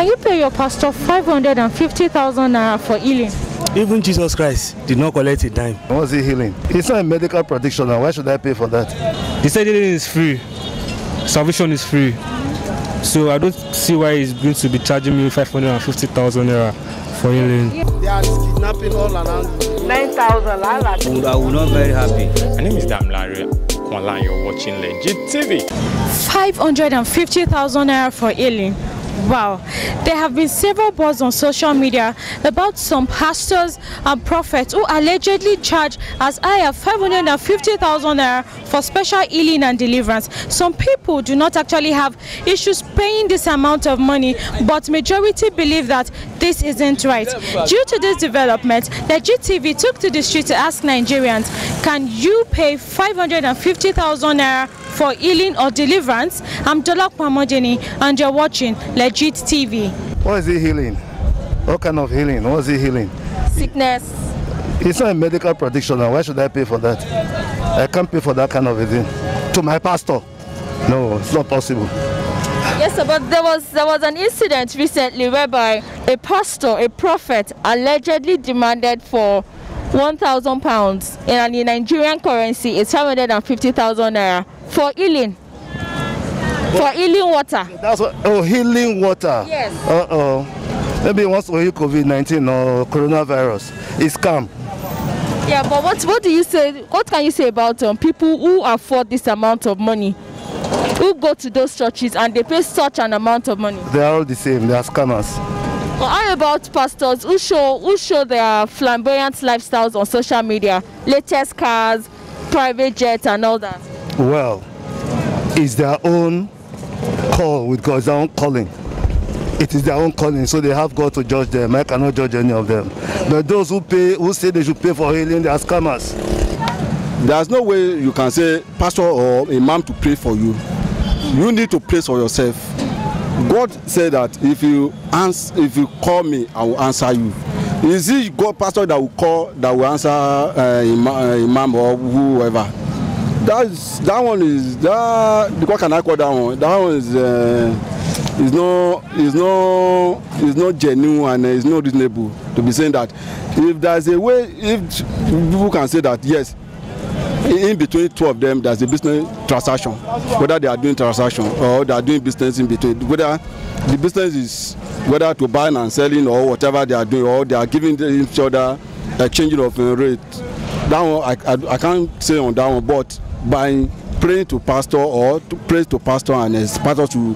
Can you pay your pastor 550,000 naira for healing? Even Jesus Christ did not collect a dime. What's he healing? It's not a medical practitioner. Why should I pay for that? He said healing is free. Salvation is free. So I don't see why he's going to be charging me 550,000 naira for healing. They are kidnapping all around 9,000. I will not very happy. My name is Damlare. Online, you're watching Legit TV. 550,000 naira for healing. Wow, there have been several buzz on social media about some pastors and prophets who allegedly charge as high as 550,000 naira for special healing and deliverance. Some people do not actually have issues paying this amount of money, but majority believe that this isn't right. Due to this development, Legit TV took to the street to ask Nigerians, can you pay 550,000 naira for healing or deliverance? I'm Dolak Pamodeni and you're watching Legit TV. What is he healing? What kind of healing? What is he healing? Sickness. It's not a medical practitioner. Why should I pay for that? I can't pay for that kind of a thing. To my pastor? No, it's not possible. Yes, sir, but there was an incident recently whereby a pastor, a prophet, allegedly demanded for £1,000 and in Nigerian currency it's 750,000 naira for healing. For healing water. That's what. Oh, healing water. Yes. Maybe he wants to heal COVID-19 or coronavirus. It's scam. Yeah, but what do you say? What can you say about people who afford this amount of money, who go to those churches and they pay such an amount of money? They are all the same. They are scammers. Well, how about pastors who show their flamboyant lifestyles on social media, latest cars, private jets, and all that? Well, it's their own call with God, it's their own calling. It is their own calling, so they have God to judge them. I cannot judge any of them. But those who say they should pay for healing, they are scammers. There's no way you can say pastor or imam to pray for you. You need to pray for yourself. God said that if you call me, I will answer you. Is it God pastor that will answer imam or whoever? That one is what can I call that one? That one is not genuine and it's not reasonable to be saying that. If there's a way, if people can say that yes, in between two of them there's a business transaction, whether they are doing transaction or they are doing business in between, whether the business is whether to buying and selling or whatever they are doing, or they are giving each other exchanging of rate. That one I can't say on that one, but by praying to pastor or to pray to pastor and as pastor to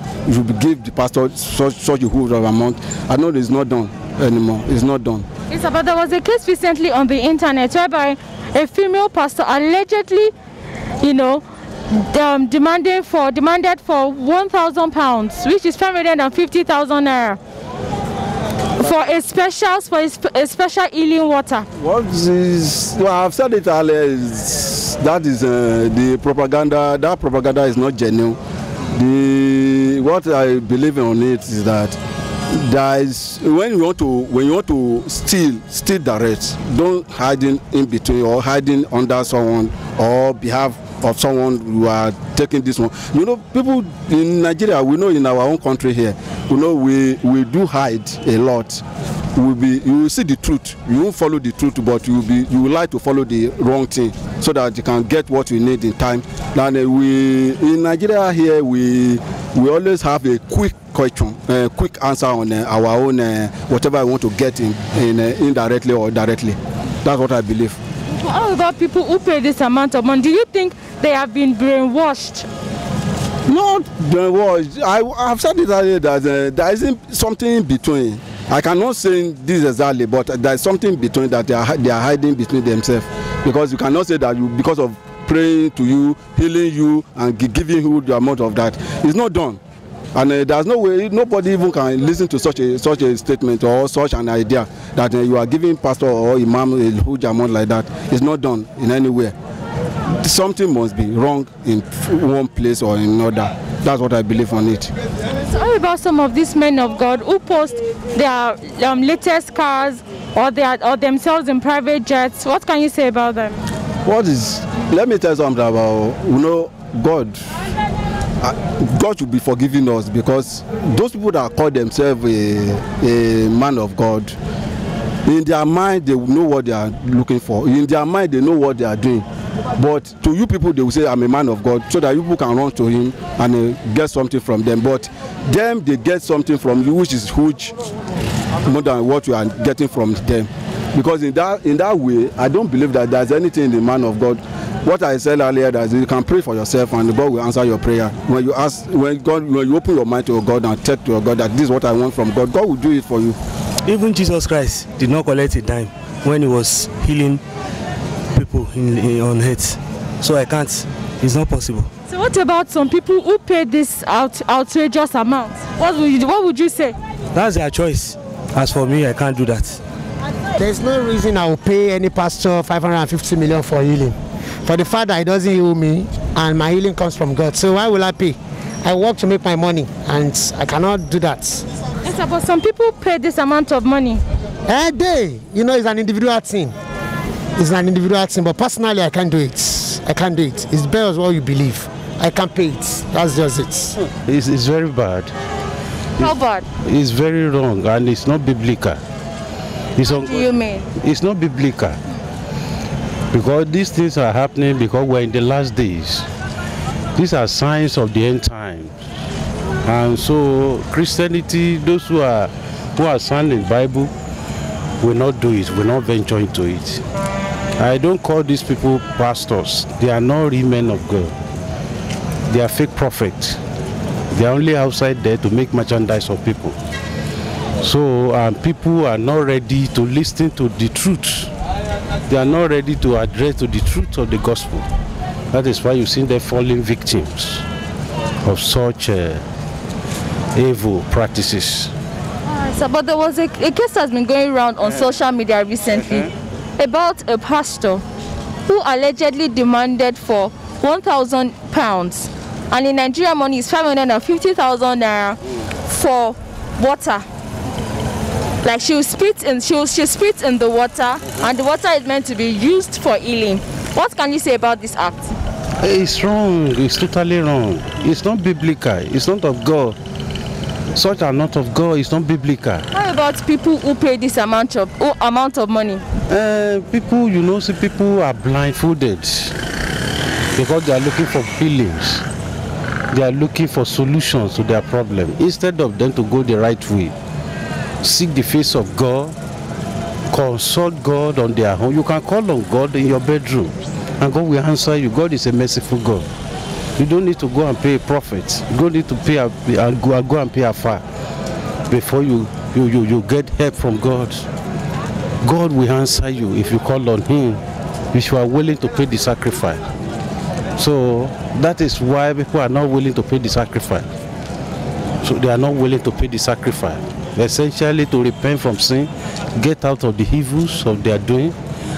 give the pastor such a huge amount, I know it's not done anymore. It's not done. Yes, but there was a case recently on the internet whereby a female pastor allegedly, demanded for £1,000, which is 550,000 naira, for a special healing water. What is? Well, I've said it earlier. That is the propaganda. That propaganda is not genuine. What I believe on it is that there is when you want to steal direct. Don't hide in between or hiding under someone or behalf of someone who are taking this one. People in Nigeria, we know in our own country here, we do hide a lot. You will see the truth. You won't follow the truth, but you will like to follow the wrong thing so that you can get what you need in time. And in Nigeria here, we always have a quick question, quick answer on our own whatever I want to get in indirectly or directly. That's what I believe. How about people who pay this amount of money? Do you think they have been brainwashed? Not brainwashed. I've said it earlier that there isn't something in between. I cannot say this exactly, but there is something between that they are hiding between themselves. Because you cannot say that because of praying to you, healing you, and giving you the amount of that. It's not done. And there's no way, nobody even can listen to such a statement or such an idea that you are giving pastor or imam a huge amount like that. It's not done in any way. Something must be wrong in one place or in another. That's what I believe on it. So how about some of these men of God who post their latest cars or themselves in private jets? What can you say about them? Let me tell you something about, God. God should be forgiving us, because those people that call themselves a man of God, in their mind they know what they are looking for. In their mind they know what they are doing. But to you people, they will say, I'm a man of God, so that you people can run to him and get something from them. But them, they get something from you, which is huge, more than what you are getting from them. Because in that way, I don't believe that there's anything in the man of God. What I said earlier, that you can pray for yourself and God will answer your prayer. When you open your mind to God and talk to your God that this is what I want from God, God will do it for you. Even Jesus Christ did not collect a dime when he was healing people on earth. So I can't. It's not possible. So what about some people who pay this outrageous amount? What would you say? That's their choice. As for me, I can't do that. There's no reason I will pay any pastor 550 million for healing. For the fact that he doesn't heal me and my healing comes from God. So why will I pay? I work to make my money and I cannot do that. Yes, but some people pay this amount of money. It's an individual thing. It's an individual thing, but personally I can't do it. I can't do it. It's better as what you believe. I can't pay it. That's just it. It's very bad. How bad? It's very wrong and it's not biblical. What do you mean? It's not biblical. Because these things are happening because we're in the last days. These are signs of the end times. And so Christianity, those who are sound in the Bible, will not do it, will not venture into it. I don't call these people pastors. They are not real men of God. They are fake prophets. They are only outside there to make merchandise of people. So people are not ready to listen to the truth. They are not ready to address to the truth of the gospel. That is why you see them falling victims of such evil practices. So, but there was a case that's been going around on social media recently about a pastor who allegedly demanded for £1,000, and in Nigerian money is 550,000 naira for water. Like she spits in the water, and the water is meant to be used for healing. What can you say about this act? It's wrong. It's totally wrong. It's not biblical. It's not of God. Such are not of God. It's not biblical. How about people who pay this amount of money? People are blindfolded because they are looking for healings. They are looking for solutions to their problem instead of them to go the right way. Seek the face of God, consult God on their own. You can call on God in your bedroom and God will answer you. God is a merciful God. You don't need to go and pay a prophet. You don't need to pay go and pay a far before you get help from God. God will answer you if you call on him, if you are willing to pay the sacrifice. So that is why people are not willing to pay the sacrifice. So they are not willing to pay the sacrifice. Essentially to repent from sin, get out of the evils of their doing,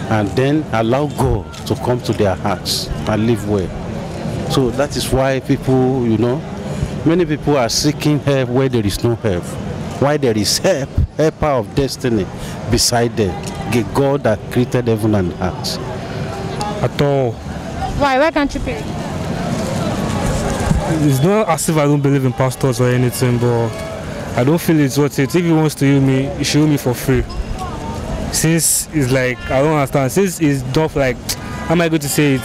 and then allow God to come to their hearts and live well. So that is why people, many people are seeking help where there is no help. Why there is helper of destiny beside them, the God that created heaven and earth. At all. Why can't you pay? It's not as if I don't believe in pastors or anything, but I don't feel it's worth it. If he wants to heal me, he should heal me for free. Since it's like, I don't understand. Since it's tough, like, how am I going to say it?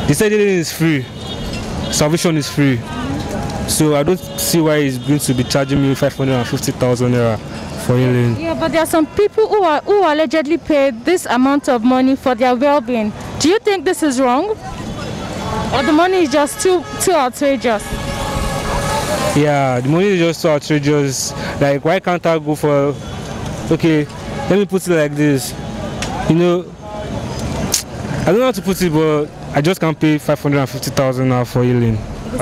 They said healing is free. Salvation is free. So I don't see why he's going to be charging me 550,000 naira for healing. Yeah, but there are some people who allegedly paid this amount of money for their well-being. Do you think this is wrong? Or the money is just too outrageous? Yeah, the money is just so outrageous. Like, why can't I go for... Okay, let me put it like this. I don't know how to put it, but I just can't pay 550,000 now for healing.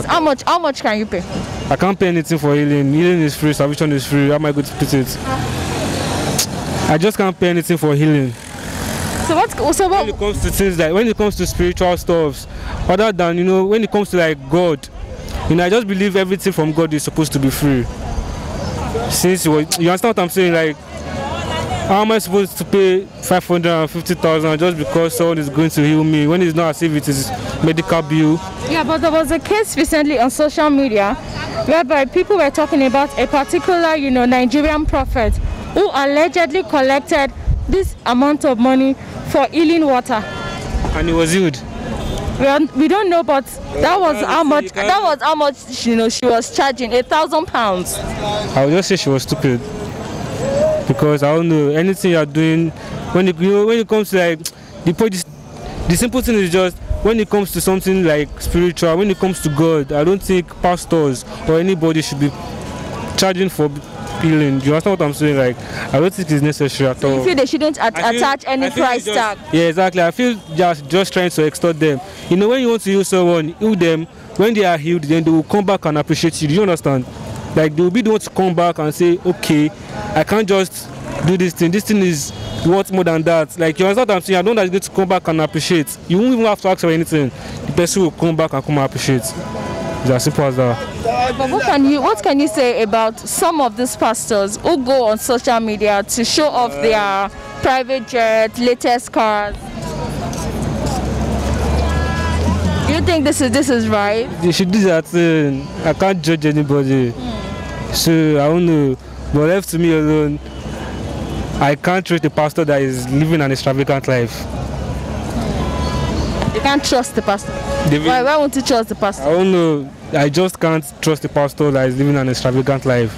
How much can you pay? I can't pay anything for healing. Healing is free, salvation is free. How am I going to put it? I just can't pay anything for healing. So what? When it comes to things like, when it comes to spiritual stuff, other than, when it comes to like God, I just believe everything from God is supposed to be free. Since you understand what I'm saying, like, How am I supposed to pay 550,000 just because someone is going to heal me when it's not as if it is medical bill? Yeah, but there was a case recently on social media whereby people were talking about a particular, Nigerian prophet who allegedly collected this amount of money for healing water. And he was healed. We don't know, but that was how much. That was how much she was charging, £1,000. I would just say she was stupid, because I don't know anything you are doing when it comes to like the simple thing is just when it comes to something like spiritual, when it comes to God, I don't think pastors or anybody should be charging for healing. Do you understand what I'm saying? Like, I don't think it's necessary at all. You feel they shouldn't attach any price tag? Yeah, exactly. I feel just trying to extort them. When you want to heal someone, heal them. When they are healed, then they will come back and appreciate you. Do you understand? Like, they will be the ones to come back and say, okay, I can't just do this thing. This thing is worth more than that. Like, you understand what I'm saying? I don't know that you're going to come back and appreciate. You won't even have to ask for anything. The person will come back and come and appreciate. It's as simple as that. But what can you say about some of these pastors who go on social media to show off their private jet, latest cars? Do you think this is right? They should do that thing. I can't judge anybody. So I don't know. But left to me alone, I can't trust a pastor that is living an extravagant life. You can't trust the pastor? Why won't you trust the pastor? I don't know. I just can't trust a pastor that is living an extravagant life.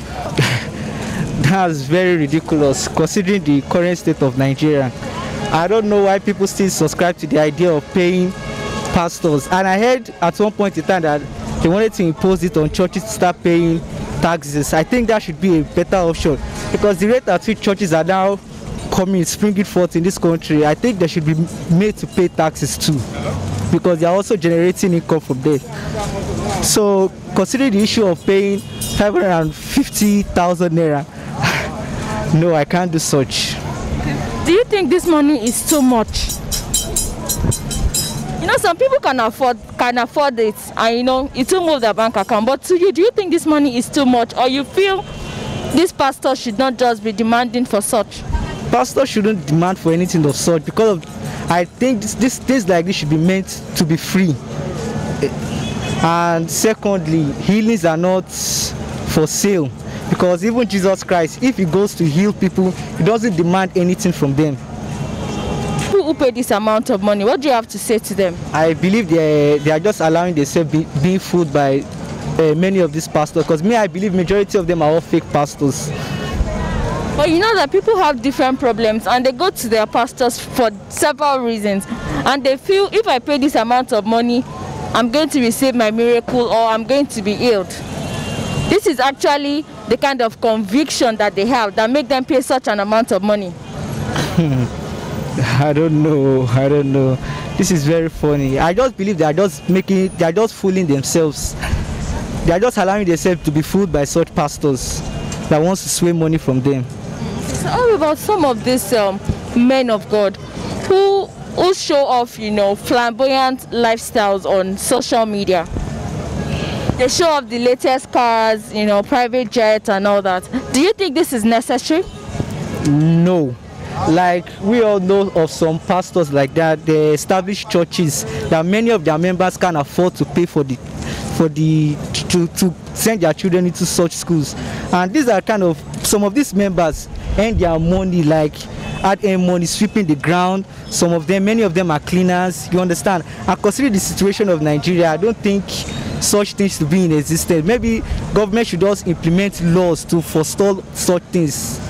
That's very ridiculous considering the current state of Nigeria. I don't know why people still subscribe to the idea of paying pastors. And I heard at one point in time that they wanted to impose it on churches to start paying taxes. I think that should be a better option, because the rate at which churches are now springing forth in this country, I think they should be made to pay taxes too, because they are also generating income from there. So considering the issue of paying 550,000 naira, no, I can't do such. Do you think this money is too much? Some people can afford it, and it will move their bank account. But to you, do you think this money is too much, or you feel this pastor should not just be demanding for such? Pastors shouldn't demand for anything of such, because I think this things like this should be meant to be free. And secondly, healings are not for sale, because even Jesus Christ, if he goes to heal people, he doesn't demand anything from them. Who pay this amount of money? What do you have to say to them? I believe they are just allowing themselves being fooled by many of these pastors, because I believe majority of them are all fake pastors. But you know that people have different problems, and they go to their pastors for several reasons, and they feel if I pay this amount of money, I'm going to receive my miracle, or I'm going to be healed. This is actually the kind of conviction that they have that make them pay such an amount of money. I don't know. This is very funny. I just believe they are just fooling themselves. They are just allowing themselves to be fooled by such pastors that wants to sway money from them. So how about some of these men of God who show off, flamboyant lifestyles on social media? They show off the latest cars, private jets and all that. Do you think this is necessary? No. Like, we all know of some pastors like that. They establish churches that many of their members can't afford to pay to send their children into such schools. And these are some of these members earn their money, like hard-earned money, sweeping the ground. Many of them are cleaners, you understand? And considering the situation of Nigeria, I don't think such things to be in existence. Maybe government should also implement laws to forestall such things.